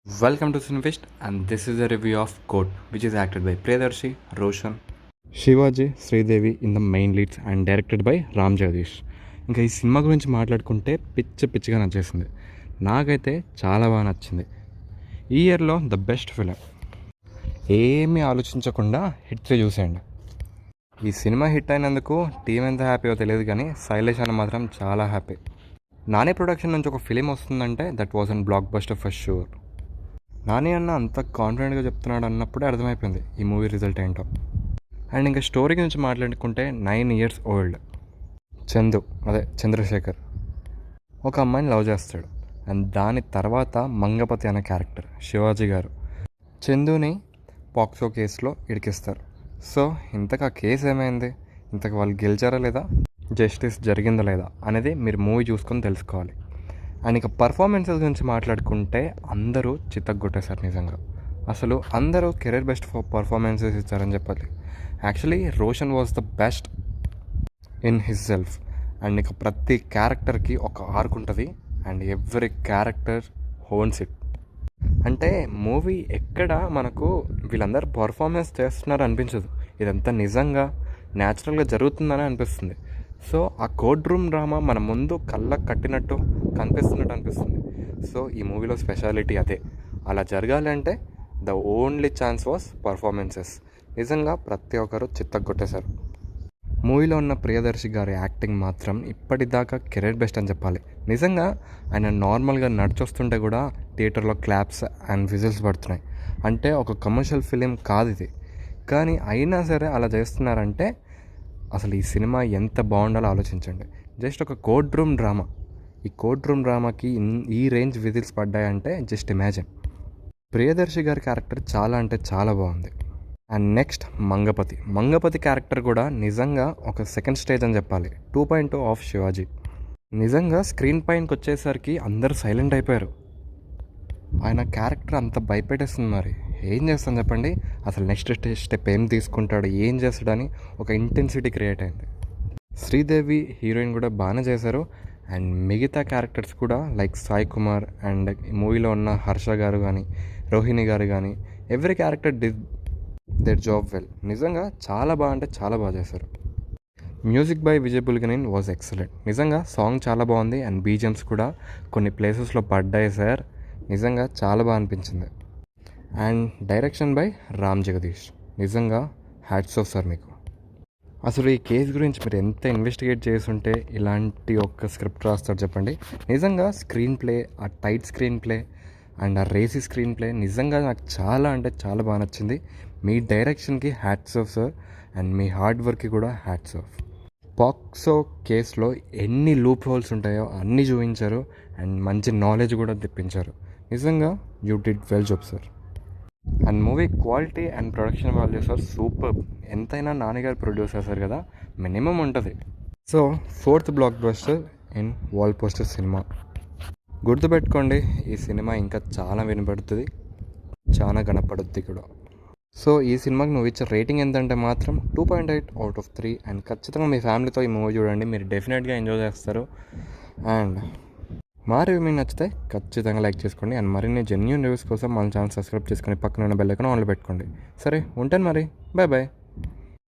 Welcome to Cinefest, and this is a review of Code, which is acted by Priyadarshi, Roshan, Shivaji, Sridevi in the main leads and directed by Ram Jagadish. ఇంకా ఈ cinema గురించి మాట్లాడుకుంటే పిచ్చిగా నచ్చేసింది. నాకైతే చాలా బాగా నచ్చింది. ఈ ఇయర్లో ద బెస్ట్ ఫిలిం. ఏమీ ఆలోచించకుండా హిట్ చూసేయండి. ఈ సినిమా హిట్ అయినందుకు టీం ఎంత హ్యాపీయో తెలియదు, కానీ శైలేష్ అన్న మాత్రం చాలా హ్యాపీ. నాని ప్రొడక్షన్ నుంచి ఒక ఫిలిం వస్తుందంటే that was an block buster for sure. Nani అన్న అంత కాన్ఫిడెంట్గా చెప్తున్నాడు అన్నప్పుడే అర్థమైపోయింది ఈ మూవీ రిజల్ట్ ఏంటో. అండ్ ఇంకా స్టోరీ గురించి మాట్లాడుకుంటే 9 years ఓల్డ్ చంద్రశేఖర్ ఒక అమ్మాయిని లవ్ చేస్తాడు. అండ్ దాని తర్వాత మంగపతి అనే క్యారెక్టర్ శివాజీ గారు చందుని పాక్సో కేసులో ఇరికిస్తారు. సో ఇంతకు ఆ కేసు ఏమైంది, ఇంతకు వాళ్ళు గెలిచారా లేదా, జస్టిస్ జరిగిందా లేదా అనేది మీరు మూవీ చూసుకొని తెలుసుకోవాలి. అండ్ ఇక పర్ఫార్మెన్సెస్ గురించి మాట్లాడుకుంటే అందరూ చిత్తగొట్టేశారు. నిజంగా అసలు అందరూ కెరీర్ బెస్ట్ పర్ఫార్మెన్సెస్ ఇచ్చారని చెప్పాలి. Actually Roshan was the best in his self. And ఇక ప్రతి క్యారెక్టర్కి ఒక ఆర్క్ ఉంటుంది అండ్ ఎవ్రీ క్యారెక్టర్ హోన్స్ ఇట్. అంటే మూవీ ఎక్కడ మనకు వీళ్ళందరూ పర్ఫార్మెన్స్ చేస్తున్నారు అనిపించదు, ఇదంతా నిజంగా న్యాచురల్గా జరుగుతుందని అనిపిస్తుంది. సో ఆ కోర్ట్ రూమ్ డ్రామా మన ముందు కళ్ళకు కట్టినట్టు కనిపిస్తున్నట్టు అనిపిస్తుంది. సో ఈ మూవీలో స్పెషాలిటీ అదే. అలా జరగాలి అంటే the only chance was performances. నిజంగా ప్రతి ఒక్కరు చిత్తగొట్టేశారు. మూవీలో ఉన్న ప్రియదర్శి గారి యాక్టింగ్ మాత్రం ఇప్పటిదాకా కెరీర్ బెస్ట్ అని చెప్పాలి. నిజంగా ఆయన నార్మల్గా నడిచొస్తుంటే కూడా థియేటర్లో క్లాప్స్ అండ్ విజిల్స్ పడుతున్నాయి. అంటే ఒక కమర్షియల్ ఫిలిం కాదు ఇది, కానీ అయినా సరే అలా చేస్తున్నారంటే అసలు ఈ సినిమా ఎంత బాగుండాలో ఆలోచించండి. జస్ట్ ఒక కోర్ట్ రూమ్ డ్రామా, ఈ కోర్ట్ రూమ్ డ్రామాకి ఈ రేంజ్ విజిల్స్ పడ్డాయంటే జస్ట్ ఇమాజిన్. ప్రియదర్శి గారి క్యారెక్టర్ చాలా అంటే చాలా బాగుంది. అండ్ నెక్స్ట్ మంగపతి క్యారెక్టర్ కూడా నిజంగా ఒక సెకండ్ స్టేజ్ అని చెప్పాలి. 2.0 ఆఫ్ శివాజీ. నిజంగా స్క్రీన్ పైనకి వచ్చేసరికి అందరూ సైలెంట్ అయిపోయారు. ఆయన క్యారెక్టర్ అంత భయపెట్టేస్తుంది. మరి ఏం చేస్తాను చెప్పండి, అసలు నెక్స్ట్ స్టెప్ ఏం తీసుకుంటాడు, ఏం చేస్తాడని ఒక ఇంటెన్సిటీ క్రియేట్ అయింది. శ్రీదేవి హీరోయిన్ కూడా బాగానే చేశారు. అండ్ మిగతా క్యారెక్టర్స్ కూడా లైక్ సాయి కుమార్ అండ్ మూవీలో ఉన్న హర్ష గారు కానీ రోహిణి గారు కానీ every character did their job well. నిజంగా చాలా బాగా అంటే చాలా బాగా చేశారు. Music by Vijay Bulganin was excellent. నిజంగా సాంగ్ చాలా బాగుంది అండ్ బీజిఎమ్స్ కూడా కొన్ని ప్లేసెస్లో పడ్డాయి సార్. నిజంగా చాలా బాగా అనిపించింది. And direction by Ram Jagadish. నిజంగా హ్యాట్స్ ఆఫ్ సార్ మీకు. అసలు ఈ కేసు గురించి మీరు ఎంత ఇన్వెస్టిగేట్ చేస్తుంటే ఇలాంటి ఒక స్క్రిప్ట్ రాస్తారు చెప్పండి. నిజంగా స్క్రీన్ ప్లే, ఆ టైట్ స్క్రీన్ ప్లే అండ్ ఆ రేసీ స్క్రీన్ ప్లే నిజంగా నాకు చాలా అంటే చాలా బాగా నచ్చింది. మీ డైరెక్షన్కి హ్యాట్స్ ఆఫ్ సార్ అండ్ మీ హార్డ్ వర్క్కి కూడా హ్యాట్స్ ఆఫ్. పాక్సో కేసులో ఎన్ని లూప్ హోల్స్ ఉంటాయో అన్నీ చూపించారు అండ్ మంచి నాలెడ్జ్ కూడా తెప్పించారు. నిజంగా you did well job sir. And movie quality and production values are super. ఎంతైనా నాన్నగారు ప్రొడ్యూస్ చేశారు కదా, మినిమం ఉంటుంది. So 4th blockbuster in Wall Poster Cinema. గుర్తుపెట్టుకోండి, ఈ సినిమా ఇంకా చాలా వినపడుతుంది, చాలా కనపడుద్ది కూడా. సో ఈ సినిమాకి నువ్వు ఇచ్చే రేటింగ్ ఎంతంటే మాత్రం 2.8 out of 3. అండ్ ఖచ్చితంగా మీ ఫ్యామిలీతో ఈ మూవీ చూడండి, మీరు డెఫినెట్గా ఎంజాయ్ చేస్తారు. అండ్ మా రివ్యూ మీకు నచ్చితే ఖచ్చితంగా లైక్ చేసుకోండి. అండ్ మరిన్ని జెన్యూన్ రివ్యూస్ కోసం మన ఛానల్ సబ్స్క్రైబ్ చేసుకొని పక్కన ఉన్న బెల్ ఐకాన్ ఆన్లో పెట్టుకోండి. సరే ఉంటాను మరి, బాయ్.